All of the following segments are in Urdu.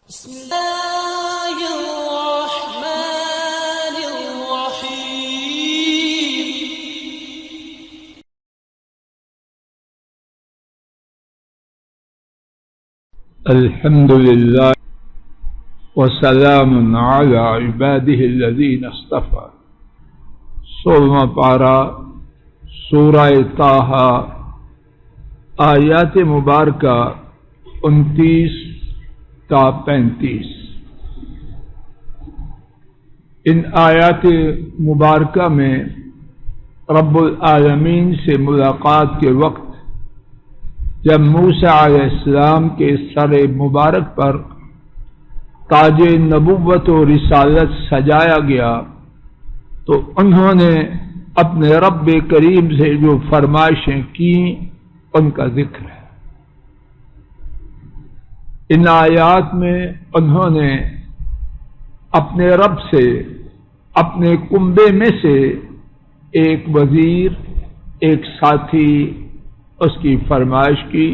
بسم الله الرحمن الرحيم. الحمد لله وسلام على عباده الذين اصطفى. 16واں پارہ سورہ طٰہٰ آیات مبارکہ 29 تا 35. ان آیات مبارکہ میں رب العالمین سے ملاقات کے وقت جب موسیٰ علیہ السلام کے سر مبارک پر تاج نبوت و رسالت سجایا گیا تو انہوں نے اپنے رب کریم سے جو فرمائشیں کیں ان کا ذکر ہے. ان آیات میں انہوں نے اپنے رب سے اپنے کنبے میں سے ایک وزیر، ایک ساتھی اس کی فرمائش کی،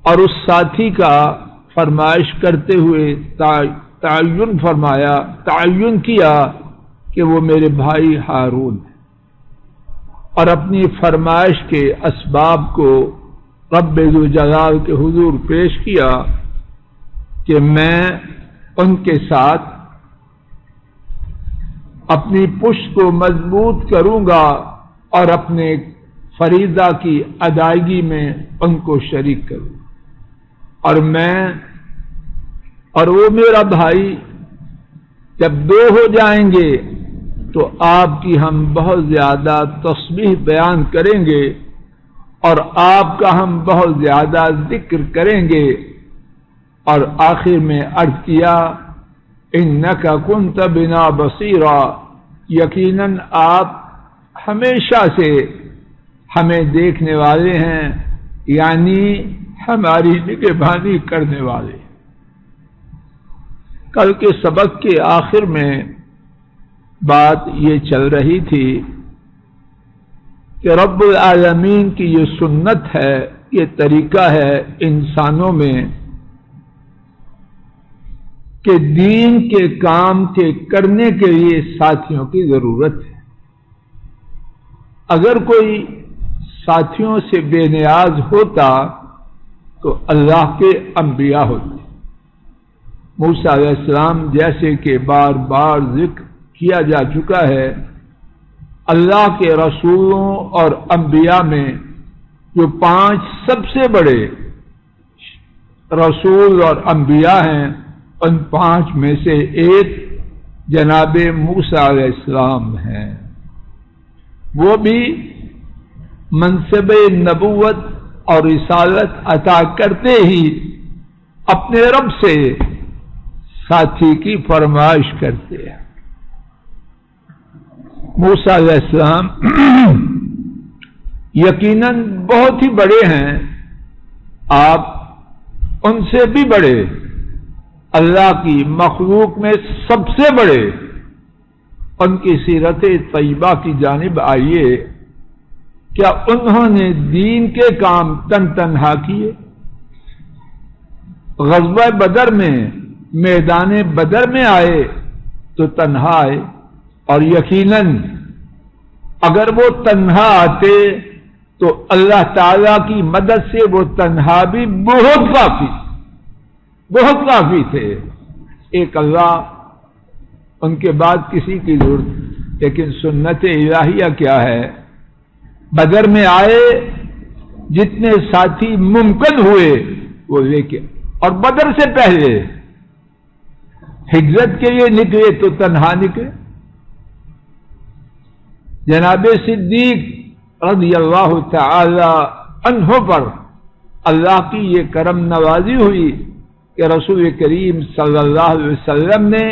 اور اس ساتھی کا فرمائش کرتے ہوئے تعین کیا کہ وہ میرے بھائی ہارون ہے، اور اپنی فرمائش کے اسباب کو رب ذوالجلال کے حضور پیش کیا کہ میں ان کے ساتھ اپنی پشت کو مضبوط کروں گا اور اپنے فریضہ کی ادائیگی میں ان کو شریک کروں، اور میں اور وہ میرا بھائی جب دو ہو جائیں گے تو آپ کی ہم بہت زیادہ تسبیح بیان کریں گے اور آپ کا ہم بہت زیادہ ذکر کریں گے. اور آخر میں عرض کیا انک کنت بنا بصیرا، یقیناً آپ ہمیشہ سے ہمیں دیکھنے والے ہیں، یعنی ہماری نگہبانی کرنے والے. کل کے سبق کے آخر میں بات یہ چل رہی تھی کہ رب العالمین کی یہ سنت ہے، یہ طریقہ ہے انسانوں میں کہ دین کے کام کے کرنے کے لیے ساتھیوں کی ضرورت ہے. اگر کوئی ساتھیوں سے بے نیاز ہوتا تو اللہ کے انبیاء ہوتے. موسیٰ علیہ السلام جیسے کہ بار بار ذکر کیا جا چکا ہے، اللہ کے رسولوں اور انبیاء میں جو 5 سب سے بڑے رسول اور انبیاء ہیں، ان 5 میں سے ایک جناب موسیٰ علیہ السلام ہیں. وہ بھی منصب نبوت اور رسالت عطا کرتے ہی اپنے رب سے ساتھی کی فرمائش کرتے ہیں. موسیٰ علیہ السلام یقیناً بہت ہی بڑے ہیں، آپ ان سے بھی بڑے، اللہ کی مخلوق میں سب سے بڑے. ان کی سیرت طیبہ کی جانب آئیے. کیا انہوں نے دین کے کام تنہا کیے؟ غزوہ بدر میں میدان بدر میں آئے تو تنہا آئے، اور یقیناً اگر وہ تنہا آتے تو اللہ تعالی کی مدد سے وہ تنہا بھی بہت کافی تھے. ایک اللہ، ان کے بعد کسی کی ضرورت. لیکن سنت الہیہ کیا ہے؟ بدر میں آئے، جتنے ساتھی ممکن ہوئے وہ لے کے، اور بدر سے پہلے ہجرت کے لیے نکلے تو تنہا نکلے. جناب صدیق رضی اللہ تعالی عنہ پر اللہ کی یہ کرم نوازی ہوئی کہ رسول کریم صلی اللہ علیہ وسلم نے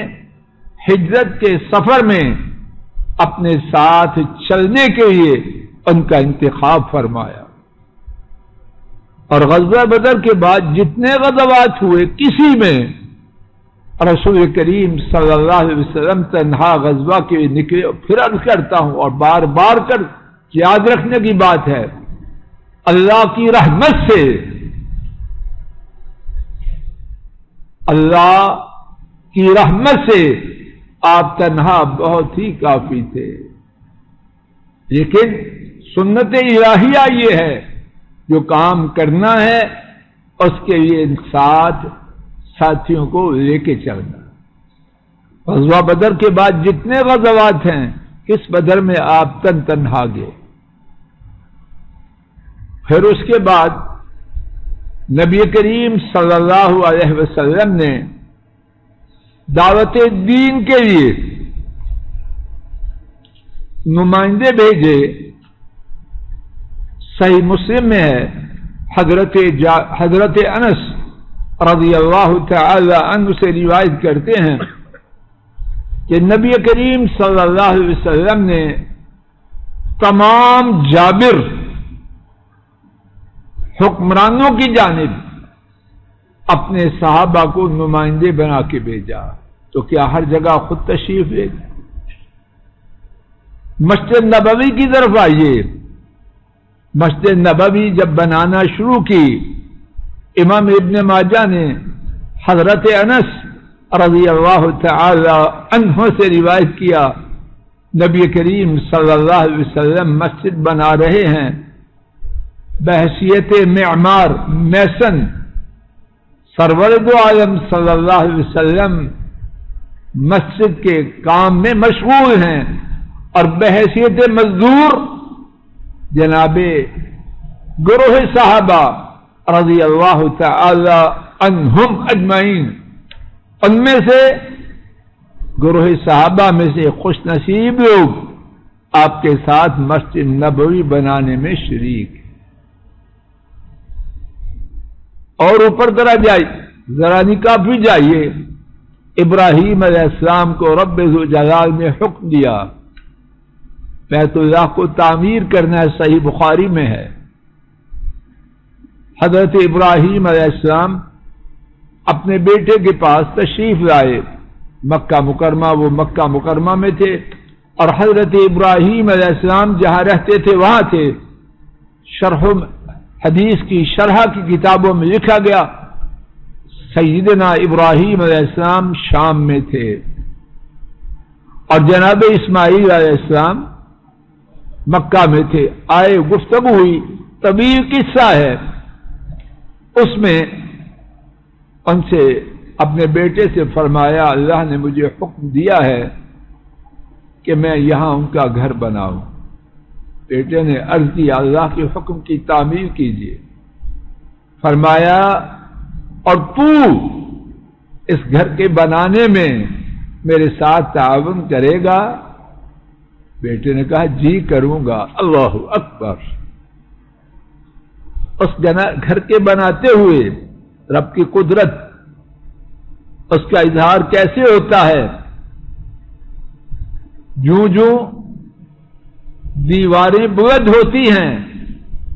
ہجرت کے سفر میں اپنے ساتھ چلنے کے لیے ان کا انتخاب فرمایا. اور غزوہ بدر کے بعد جتنے غزوات ہوئے کسی میں رسول کریم صلی اللہ علیہ وسلم تنہا غزوہ کے نکلے. پھر عرض کرتا ہوں اور بار بار کر یاد رکھنے کی بات ہے، اللہ کی رحمت سے اللہ کی رحمت سے آپ تنہا بہت ہی کافی تھے، لیکن سنت الہیہ یہ ہے جو کام کرنا ہے اس کے لیے ساتھیوں کو لے کے چلنا۔ غزوہ بدر کے بعد جتنے غزوات ہیں، کس بدر میں آپ تنہا گئے؟ پھر اس کے بعد نبی کریم صلی اللہ علیہ وسلم نے دعوت دین کے لیے نمائندے بھیجے۔ صحیح مسلم میں ہے، حضرت انس رضی اللہ تعالی عنہ سے روایت کرتے ہیں کہ نبی کریم صلی اللہ علیہ وسلم نے تمام جابر حکمرانوں کی جانب اپنے صحابہ کو نمائندے بنا کے بھیجا، تو کیا ہر جگہ خود تشریف لے گئے؟ مسجد نبوی کی طرف آئیے۔ مسجد نبوی جب بنانا شروع کی، امام ابن ماجہ نے حضرت انس رضی اللہ تعالی عنہ سے روایت کیا، نبی کریم صلی اللہ علیہ وسلم مسجد بنا رہے ہیں، بحیثیت معمار میسن سرور دو عالم صلی اللہ علیہ وسلم مسجد کے کام میں مشغول ہیں، اور بحیثیت مزدور جناب گروہ صحابہ رضی اللہ تعالی عنہم اجمعین، ان میں سے گروہ صحابہ میں سے خوش نصیب لوگ آپ کے ساتھ مسجد نبوی بنانے میں شریک ہیں۔ اور اوپر ذرا نکاح بھی جائیے، ابراہیم علیہ السلام کو رب ذوالجلال نے حکم دیا بیت اللہ کو تعمیر کرنا ہے، صحیح بخاری میں ہے۔ حضرت ابراہیم علیہ السلام اپنے بیٹے کے پاس تشریف لائے، مکہ مکرمہ، وہ مکہ مکرمہ میں تھے، اور حضرت ابراہیم علیہ السلام جہاں رہتے تھے وہاں تھے۔ شرح حدیث کی شرح کی کتابوں میں لکھا گیا سیدنا ابراہیم علیہ السلام شام میں تھے، اور جناب اسماعیل علیہ السلام مکہ میں تھے۔ آئے، گفتگو ہوئی، طویل قصہ ہے، اس میں ان سے اپنے بیٹے سے فرمایا اللہ نے مجھے حکم دیا ہے کہ میں یہاں ان کا گھر بناؤں۔ بیٹے نے عرض کیا اللہ کے حکم کی تعمیل کیجیے۔ فرمایا اور تو اس گھر کے بنانے میں میرے ساتھ تعاون کرے گا؟ بیٹے نے کہا جی کروں گا۔ اللہ اکبر! اس گھر کے بناتے ہوئے رب کی قدرت، اس کا اظہار کیسے ہوتا ہے؟ جو دیواریں بلند ہوتی ہیں،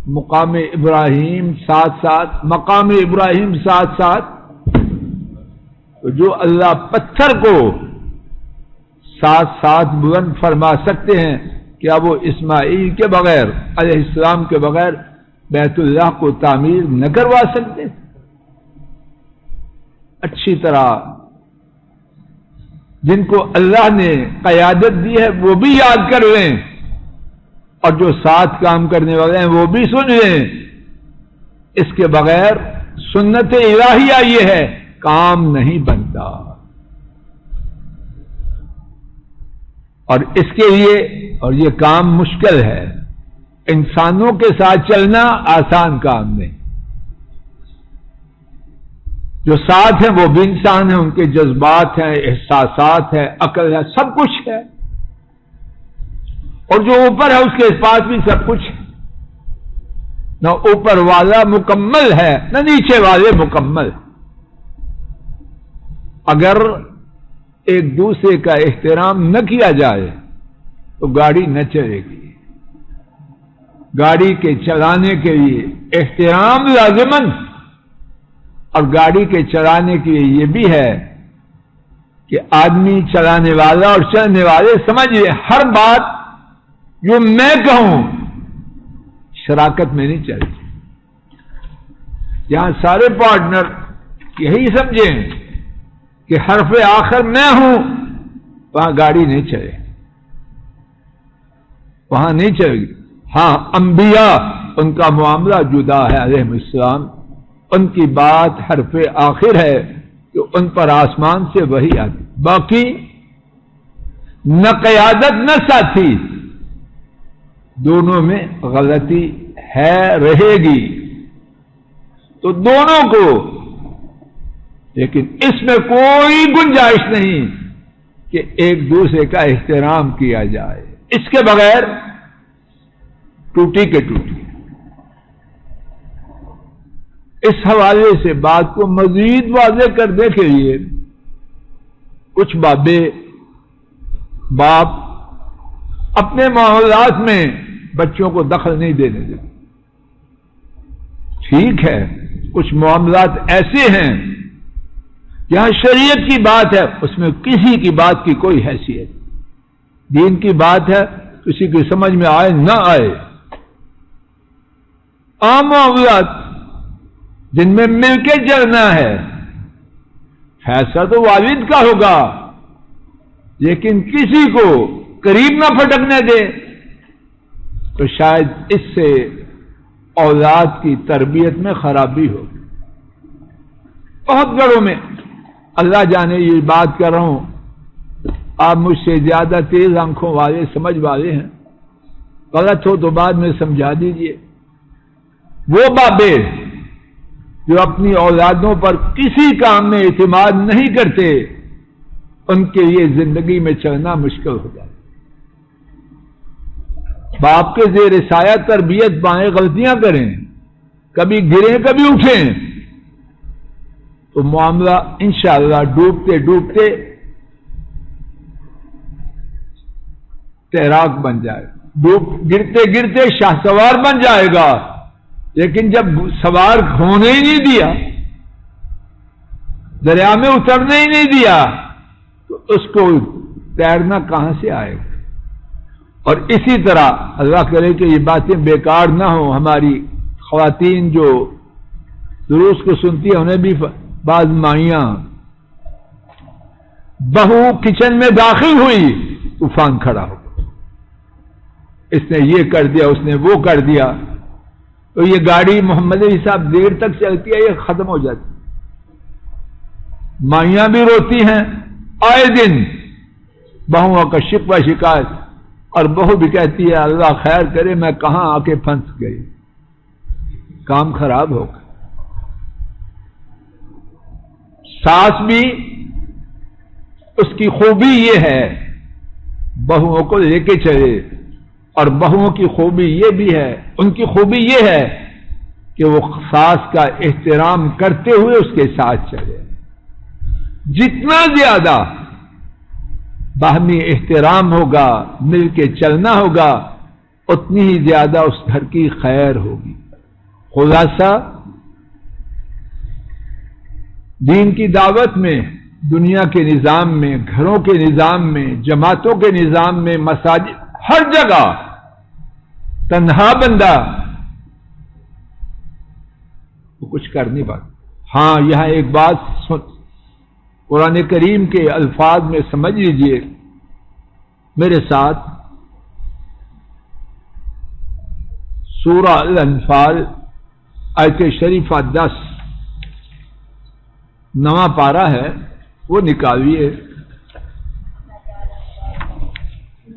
مقام ابراہیم ساتھ ساتھ، تو جو اللہ پتھر کو ساتھ بلند فرما سکتے ہیں، کیا وہ اسماعیل کے بغیر علیہ السلام کے بغیر بیت اللہ کو تعمیر نہ کروا سکتے؟ اچھی طرح جن کو اللہ نے قیادت دی ہے وہ بھی یاد کر لیں، اور جو ساتھ کام کرنے والے ہیں وہ بھی سن لیں۔ اس کے بغیر سنت الہیہ یہ ہے، کام نہیں بنتا۔ اور اس کے لیے، اور یہ کام مشکل ہے، انسانوں کے ساتھ چلنا آسان کام نہیں۔ جو ساتھ ہیں وہ بھی انسان ہیں، ان کے جذبات ہیں، احساسات ہیں، عقل ہے، سب کچھ ہے، اور جو اوپر ہے اس کے پاس بھی سب کچھ ہے۔ نہ اوپر والا مکمل ہے نہ نیچے والے مکمل۔ اگر ایک دوسرے کا احترام نہ کیا جائے تو گاڑی نہ چلے گی۔ گاڑی کے چلانے کے لیے احترام لازمن، اور گاڑی کے چلانے کے لیے یہ بھی ہے کہ آدمی چلانے والا اور چلنے والے سمجھے ہر بات جو میں کہوں شراکت میں نہیں چلتی۔ یہاں سارے پارٹنر یہی سمجھیں کہ حرف آخر میں ہوں، وہاں گاڑی نہیں چلے، وہاں نہیں چلے گی۔ ہاں انبیاء ان کا معاملہ جدا ہے علیہ السلام، ان کی بات حرف آخر ہے کہ ان پر آسمان سے وحی آتی، باقی نہ قیادت نہ ساتھی، دونوں میں غلطی ہے، رہے گی تو دونوں کو، لیکن اس میں کوئی گنجائش نہیں کہ ایک دوسرے کا احترام کیا جائے، اس کے بغیر ٹوٹی کے ٹوٹی۔ اس حوالے سے بات کو مزید واضح کرنے کے لیے کچھ باپ اپنے معاملات میں بچوں کو دخل نہیں دینے دیتے۔ ٹھیک ہے، کچھ معاملات ایسے ہیں جہاں شریعت کی بات ہے، اس میں کسی کی بات کی کوئی حیثیت، دین کی بات ہے، کسی کی سمجھ میں آئے نہ آئے۔ عام معاملات جن میں مل کے چلنا ہے، فیصلہ تو والد کا ہوگا، لیکن کسی کو قریب نہ پھٹکنے دے، تو شاید اس سے اولاد کی تربیت میں خرابی ہو۔ بہت گھروں میں، اللہ جانے یہ بات کر رہا ہوں، آپ مجھ سے زیادہ تیز آنکھوں والے، سمجھ والے ہیں، غلط ہو تو بعد میں سمجھا دیجئے۔ وہ بابے جو اپنی اولادوں پر کسی کام میں اعتماد نہیں کرتے، ان کے لیے زندگی میں چلنا مشکل ہو جاتا۔ باپ کے زیر سایہ تربیت پائیں، غلطیاں کریں، کبھی گریں کبھی اٹھیں، تو معاملہ انشاءاللہ ڈوبتے ڈوبتے تیراک بن جائے، گرتے گرتے شاہ سوار بن جائے گا، لیکن جب سوار ہونے ہی نہیں دیا، دریا میں اترنے ہی نہیں دیا، تو اس کو تیرنا کہاں سے آئے گا؟ اور اسی طرح اللہ کرے کہ یہ باتیں بیکار نہ ہوں، ہماری خواتین جو دروس کو سنتی ہیں انہیں بھی بعض مائیاں، بہو کچن میں داخل ہوئی، طوفان کھڑا ہو، اس نے یہ کر دیا، اس نے وہ کر دیا، تو یہ گاڑی محمد علی صاحب دیر تک چلتی ہے، یہ ختم ہو جاتی۔ مائیاں بھی روتی ہیں آئے دن بہوؤں کا شکوہ شکایت، اور بہو بھی کہتی ہے اللہ خیر کرے میں کہاں آ کے پھنس گئی، کام خراب ہو گیا۔ ساس بھی، اس کی خوبی یہ ہے بہوؤں کو لے کے چلے، اور بہوؤں کی خوبی یہ بھی ہے، ان کی خوبی یہ ہے کہ وہ ساس کا احترام کرتے ہوئے اس کے ساتھ چلے۔ جتنا زیادہ باہمی احترام ہوگا، مل کے چلنا ہوگا، اتنی ہی زیادہ اس گھر کی خیر ہوگی۔ خلاصہ، دین کی دعوت میں، دنیا کے نظام میں، گھروں کے نظام میں، جماعتوں کے نظام میں، مساجد، ہر جگہ تنہا بندہ وہ کچھ کر نہیں پاتا۔ ہاں، یہاں ایک بات قرآن کریم کے الفاظ میں سمجھ لیجئے میرے ساتھ، سورہ الانفال آیت شریفہ 10 نواں پارہ ہے، وہ نکالیے۔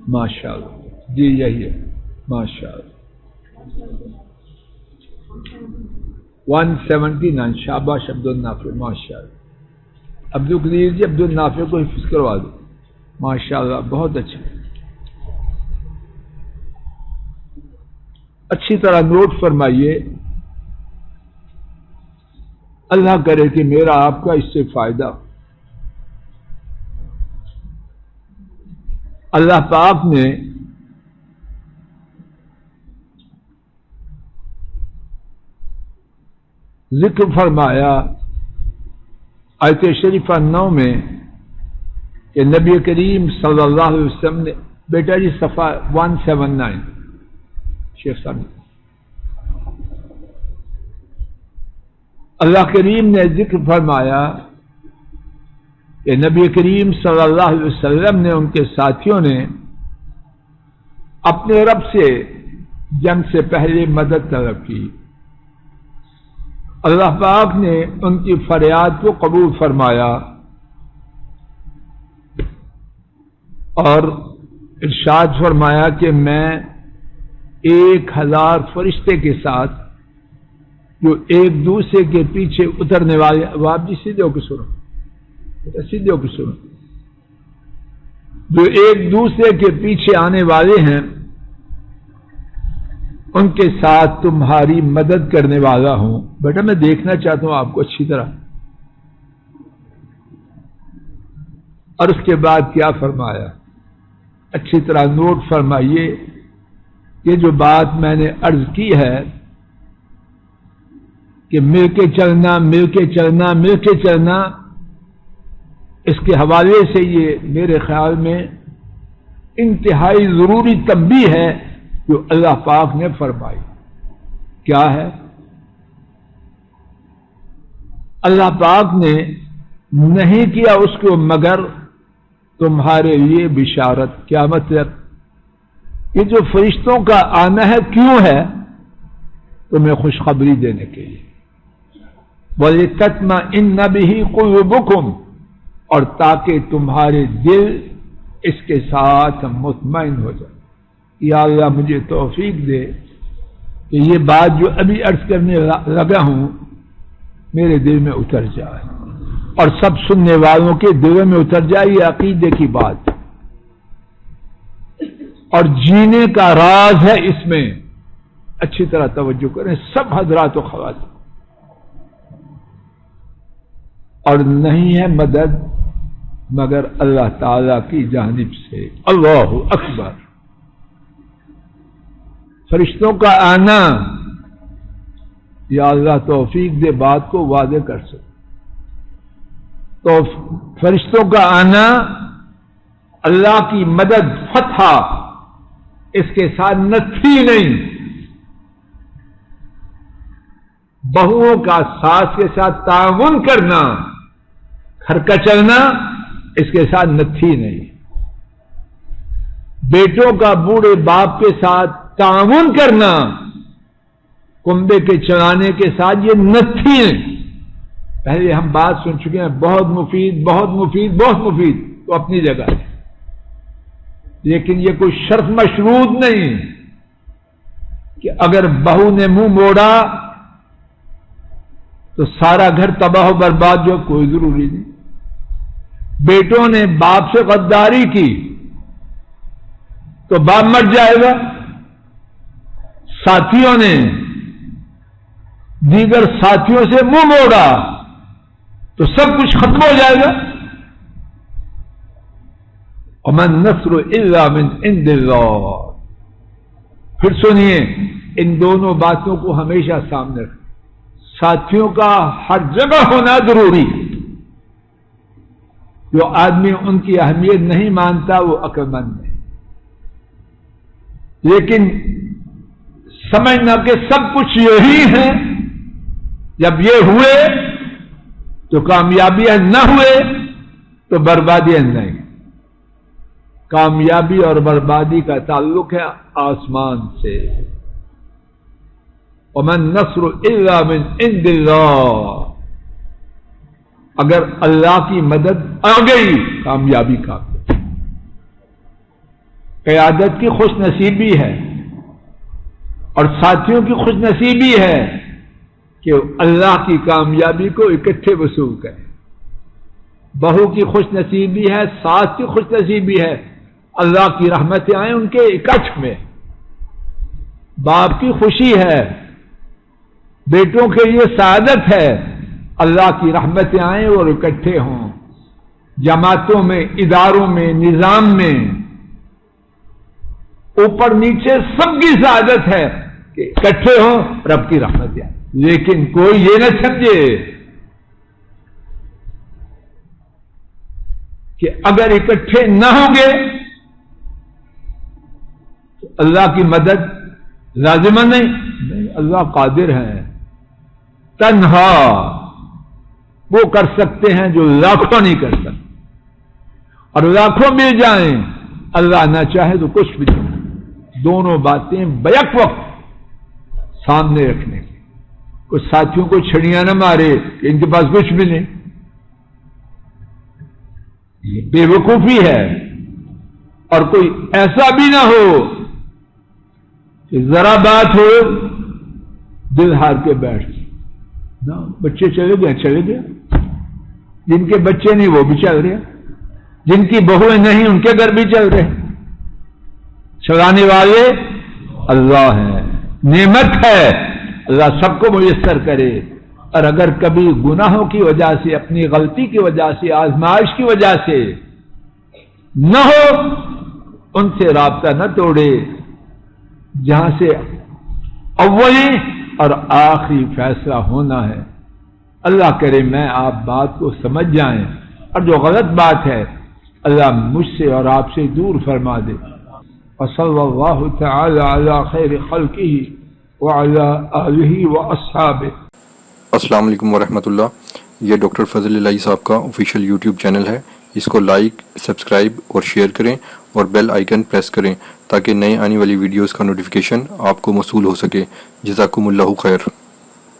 ماشاءاللہ، جی یہی ہے، ماشاءاللہ 179، شاباش عبد النافع، ماشاءاللہ۔ عبد القدیر جی، عبد النافع کو حفظ کروا دو، ماشاءاللہ، بہت اچھا۔ اچھی طرح نوٹ فرمائیے، اللہ کرے کہ میرا آپ کا اس سے فائدہ۔ اللہ پاک نے ذکر فرمایا آیت شریفہ 9 میں کہ نبی کریم صلی اللہ علیہ وسلم نے، بیٹا جی صفحہ 179 شیخ صاحب، اللہ کریم نے ذکر فرمایا کہ نبی کریم صلی اللہ علیہ وسلم نے ان کے ساتھیوں نے اپنے رب سے جنگ سے پہلے مدد طلب کی. اللہ پاک نے ان کی فریاد کو قبول فرمایا اور ارشاد فرمایا کہ میں 1000 فرشتے کے ساتھ جو ایک دوسرے کے پیچھے اترنے والے. آپ جی سیدھے ہو کے سنو, سیدھے ہو کے سنو. جو ایک دوسرے کے پیچھے آنے والے ہیں ان کے ساتھ تمہاری مدد کرنے والا ہوں. بیٹا میں دیکھنا چاہتا ہوں آپ کو اچھی طرح. اور اس کے بعد کیا فرمایا اچھی طرح نوٹ فرمائیے. یہ جو بات میں نے عرض کی ہے کہ مل کے چلنا مل کے چلنا مل کے چلنا, اس کے حوالے سے یہ میرے خیال میں انتہائی ضروری تنبیہ ہے جو اللہ پاک نے فرمائی. کیا ہے؟ اللہ پاک نے نہیں کیا اس کو مگر تمہارے لیے بشارت. کیا مطلب؟ یہ جو فرشتوں کا آنا ہے کیوں ہے؟ تمہیں خوشخبری دینے کے لیے. وَلِتَطْمَئِنَّ بِهِ قُلُوبُكُمْ, اور تاکہ تمہارے دل اس کے ساتھ مطمئن ہو جائے. یا اللہ مجھے توفیق دے کہ یہ بات جو ابھی عرض کرنے لگا ہوں میرے دل میں اتر جائے اور سب سننے والوں کے دلوں میں اتر جائے. یہ عقیدے کی بات اور جینے کا راز ہے. اس میں اچھی طرح توجہ کریں سب حضرات و خواتین. اور نہیں ہے مدد مگر اللہ تعالی کی جانب سے. اللہ اکبر. فرشتوں کا آنا, یا اللہ توفیق دے بات کو واضح کر سکے. تو فرشتوں کا آنا, اللہ کی مدد, فتح, اس کے ساتھ نہ تھی نہیں. بہوؤں کا ساس کے ساتھ تعاون کرنا, گھر کا چلنا, اس کے ساتھ نہ تھی نہیں. بیٹوں کا بوڑھے باپ کے ساتھ تعاون کرنا, کنبے کے چلانے کے ساتھ, یہ نہ تھی. پہلے ہم بات سن چکے ہیں, بہت مفید بہت مفید بہت مفید, تو اپنی جگہ ہے, لیکن یہ کوئی شرط مشروط نہیں کہ اگر بہو نے منہ موڑا تو سارا گھر تباہ و برباد, جو کوئی ضروری نہیں. بیٹوں نے باپ سے غداری کی تو باپ مر جائے گا. ساتھیوں نے دیگر ساتھیوں سے منہ موڑا تو سب کچھ ختم ہو جائے گا. وَمَا النَّصْرُ إِلَّا مِنْ عِنْدِ اللَّهِ. پھر سنیے, ان دونوں باتوں کو ہمیشہ سامنے رکھیں. ساتھیوں کا ہر جگہ ہونا ضروری. جو آدمی ان کی اہمیت نہیں مانتا وہ عقل مند ہے. لیکن سمجھنا کہ سب کچھ یہی ہے, جب یہ ہوئے تو کامیابی ہے, نہ ہوئے تو بربادی ہے. نہیں, کامیابی اور بربادی کا تعلق ہے آسمان سے. وَمَا النَّصْرُ إِلَّا مِنْ عِنْدِ اللَّهِ. اگر اللہ کی مدد آ گئی کامیابی کا. قیادت کی خوش نصیبی ہے اور ساتھیوں کی خوش نصیبی ہے کہ اللہ کی کامیابی کو اکٹھے وصول کریں. بہو کی خوش نصیبی ہے, ساس کی خوش نصیبی ہے, اللہ کی رحمتیں آئیں ان کے اکٹھ میں. باپ کی خوشی ہے, بیٹوں کے لیے سعادت ہے, اللہ کی رحمتیں آئیں اور اکٹھے ہوں. جماعتوں میں, اداروں میں, نظام میں, اوپر نیچے سب کی سعادت ہے کہ اکٹھے ہوں, رب کی رحمتیں آئیں. لیکن کوئی یہ نہ سمجھے کہ اگر اکٹھے نہ ہوں گے تو اللہ کی مدد لازمہ نہیں. اللہ قادر ہے, تنہا وہ کر سکتے ہیں جو لاکھوں نہیں کر سکتے. اور لاکھوں مل جائیں، اللہ نہ چاہے تو کچھ بھی نہیں۔ دونوں باتیں بیک وقت سامنے رکھنے کی۔ کچھ ساتھیوں کو چھڑیاں نہ مارے کہ ان کے پاس کچھ بھی نہیں، یہ بے وقوفی ہے۔ اور کوئی ایسا بھی نہ ہو کہ ذرا بات ہو دل ہار کے بیٹھ نہ، بچے چلے گئے، جن کے بچے نہیں وہ بھی چل رہے، جن کی بہویں نہیں ان کے گھر بھی چل رہے، چلانے والے اللہ ہیں، نعمت ہے، اللہ سب کو میسر کرے۔ اور اگر کبھی گناہوں کی وجہ سے، اپنی غلطی کی وجہ سے، آزمائش کی وجہ سے نہ ہو، ان سے رابطہ نہ توڑے، جہاں سے اولی اور آخری فیصلہ ہونا ہے۔ اللہ کرے میں آپ بات کو سمجھ جائیں، اور جو غلط بات ہے اللہ مجھ سے اور آپ سے دور فرما دے۔ وصلی اللہ تعالی علی خیر خلقہ وعلی آلہ واصحابہ۔ السلام علیکم ورحمۃ اللہ۔ یہ ڈاکٹر فضل الہی صاحب کا آفیشیل یوٹیوب چینل ہے، اس کو لائک، سبسکرائب اور شیئر کریں اور بیل آئیکن پریس کریں تاکہ نئے آنے والی ویڈیوز کا نوٹیفیکیشن آپ کو موصول ہو سکے۔ جزاکم اللہ خیر۔